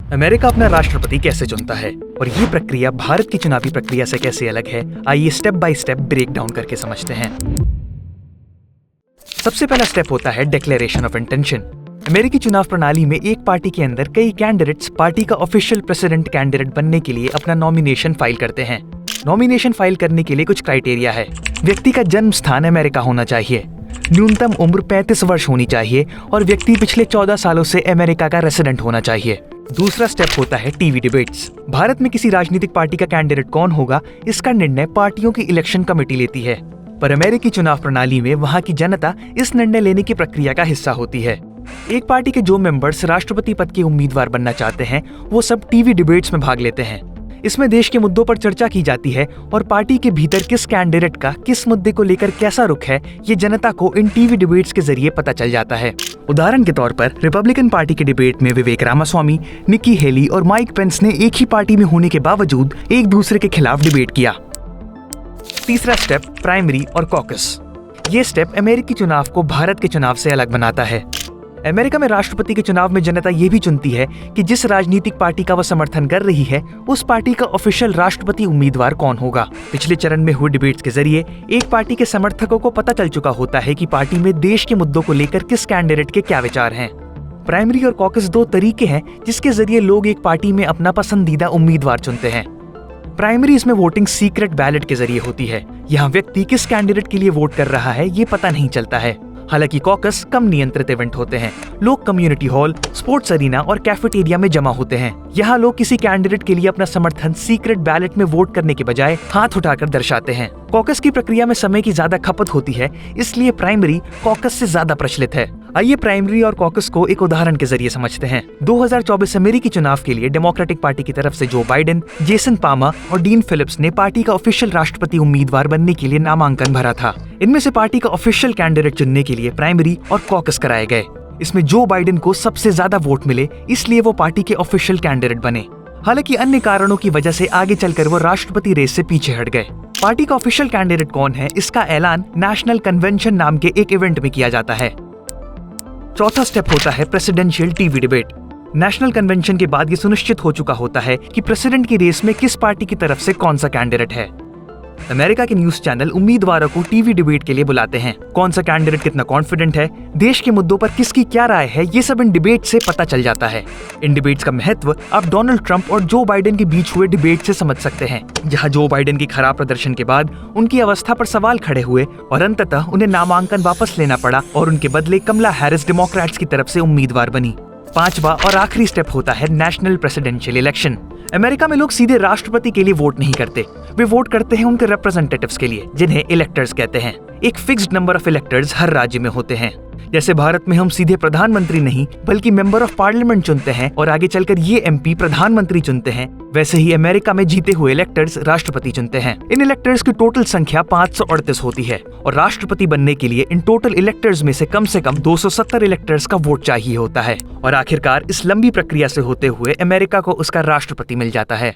America अपना राष्ट्रपति कैसे चुनता है और ये प्रक्रिया भारत की चुनावी प्रक्रिया से कैसे अलग है, आइए step by step break down करके समझते हैं। सबसे पहला स्टेप होता है डिक्लेरेशन ऑफ इंटेंशन। अमेरिकी चुनाव प्रणाली में एक पार्टी के अंदर कई कैंडिडेट्स पार्टी का ऑफिशियल प्रेसिडेंट कैंडिडेट बनने के लिए अपना नॉमिनेशन फाइल करते हैं। नॉमिनेशन फाइल करने के लिए कुछ क्राइटेरिया है। व्यक्ति का जन्म स्थान अमेरिका होना चाहिए, न्यूनतम उम्र 35 वर्ष होनी चाहिए और व्यक्ति पिछले 14 सालों से अमेरिका का रेसिडेंट होना चाहिए। दूसरा स्टेप होता है टीवी डिबेट्स। भारत में किसी राजनीतिक पार्टी का कैंडिडेट कौन होगा, इसका निर्णय पार्टियों की इलेक्शन कमेटी लेती है, पर अमेरिकी चुनाव प्रणाली में वहाँ की जनता इस निर्णय लेने की प्रक्रिया का हिस्सा होती है। एक पार्टी के जो मेंबर्स राष्ट्रपति पद के उम्मीदवार बनना चाहते हैं, वो सब टीवी डिबेट्स में भाग लेते हैं। इसमें देश के मुद्दों पर चर्चा की जाती है और पार्टी के भीतर किस कैंडिडेट का किस मुद्दे को लेकर कैसा रुख है, ये जनता को इन टीवी डिबेट्स के जरिए पता चल जाता है। उदाहरण के तौर पर रिपब्लिकन पार्टी के डिबेट में विवेक रामास्वामी, निकी हेली और माइक पेंस ने एक ही पार्टी में होने के बावजूद एक दूसरे के खिलाफ डिबेट किया। तीसरा स्टेप प्राइमरी और कॉकस। ये स्टेप अमेरिकी चुनाव को भारत के चुनाव से अलग बनाता है। अमेरिका में राष्ट्रपति के चुनाव में जनता ये भी चुनती है कि जिस राजनीतिक पार्टी का वह समर्थन कर रही है, उस पार्टी का ऑफिशियल राष्ट्रपति उम्मीदवार कौन होगा। पिछले चरण में हुए डिबेट्स के जरिए एक पार्टी के समर्थकों को पता चल चुका होता है कि पार्टी में देश के मुद्दों को लेकर किस कैंडिडेट के क्या विचार हैं। प्राइमरी और कॉकस दो तरीके हैं जिसके जरिए लोग एक पार्टी में अपना पसंदीदा उम्मीदवार चुनते हैं। प्राइमरीज में वोटिंग सीक्रेट बैलेट के जरिए होती है। यहाँ व्यक्ति किस कैंडिडेट के लिए वोट कर रहा है, ये पता नहीं चलता है। हालांकि कॉकस कम नियंत्रित इवेंट होते हैं। लोग कम्युनिटी हॉल, स्पोर्ट्स अरीना और कैफेटेरिया में जमा होते हैं। यहाँ लोग किसी कैंडिडेट के लिए अपना समर्थन सीक्रेट बैलेट में वोट करने के बजाय हाथ उठाकर दर्शाते हैं। कॉकस की प्रक्रिया में समय की ज्यादा खपत होती है, इसलिए प्राइमरी कॉकस से ज्यादा प्रचलित है। आइए प्राइमरी और कॉकस को एक उदाहरण के जरिए समझते हैं। 2024 अमेरिकी चुनाव के लिए डेमोक्रेटिक पार्टी की तरफ से जो बाइडेन, जेसन पामा और डीन फिलिप्स ने पार्टी का ऑफिशियल राष्ट्रपति उम्मीदवार बनने के लिए नामांकन भरा था। इनमें से पार्टी का ऑफिशियल कैंडिडेट चुनने के लिए प्राइमरी और कॉकस कराए गए। इसमें जो बाइडेन को सबसे ज्यादा वोट मिले, इसलिए वो पार्टी के ऑफिशियल कैंडिडेट बने। हालांकि अन्य कारणों की वजह से आगे चलकर वो राष्ट्रपति रेस से पीछे हट गए। पार्टी का ऑफिशियल कैंडिडेट कौन है, इसका ऐलान नेशनल कन्वेंशन नाम के एक इवेंट में किया जाता है। चौथा स्टेप होता है presidential TV debate. National convention के बाद ये सुनिश्चित हो चुका होता है कि प्रेसिडेंट की रेस में किस पार्टी की तरफ से कौन सा कैंडिडेट है। अमेरिका के न्यूज चैनल उम्मीदवारों को टीवी डिबेट के लिए बुलाते हैं। कौन सा कैंडिडेट कितना कॉन्फिडेंट है, देश के मुद्दों पर किसकी क्या राय है, ये सब इन डिबेट से पता चल जाता है। इन डिबेट्स का महत्व आप डोनाल्ड ट्रंप और जो बाइडेन के बीच हुए डिबेट से समझ सकते हैं, जहां जो बाइडेन की खराब प्रदर्शन के बाद उनकी अवस्था पर सवाल खड़े हुए और अंततः उन्हें नामांकन वापस लेना पड़ा और उनके बदले कमला हैरिस डेमोक्रेट्स की तरफ से उम्मीदवार बनी। पांचवा और आखिरी स्टेप होता है नेशनल प्रेसिडेंशियल इलेक्शन। अमेरिका में लोग सीधे राष्ट्रपति के लिए वोट नहीं करते, वे वोट करते हैं उनके रिप्रेजेंटेटिव्स के लिए, जिन्हें इलेक्टर्स कहते हैं। एक फिक्स्ड नंबर ऑफ इलेक्टर्स हर राज्य में होते हैं। जैसे भारत में हम सीधे प्रधानमंत्री नहीं बल्कि मेंबर ऑफ पार्लियामेंट चुनते हैं और आगे चलकर ये एमपी प्रधानमंत्री चुनते हैं, वैसे ही अमेरिका में जीते हुए इलेक्टर्स राष्ट्रपति चुनते हैं। इन इलेक्टर्स की टोटल संख्या 538 होती है और राष्ट्रपति बनने के लिए इन टोटल इलेक्टर्स में से कम 270 इलेक्टर्स का वोट चाहिए होता है। और आखिरकार इस लंबी प्रक्रिया से होते हुए अमेरिका को उसका राष्ट्रपति मिल जाता है।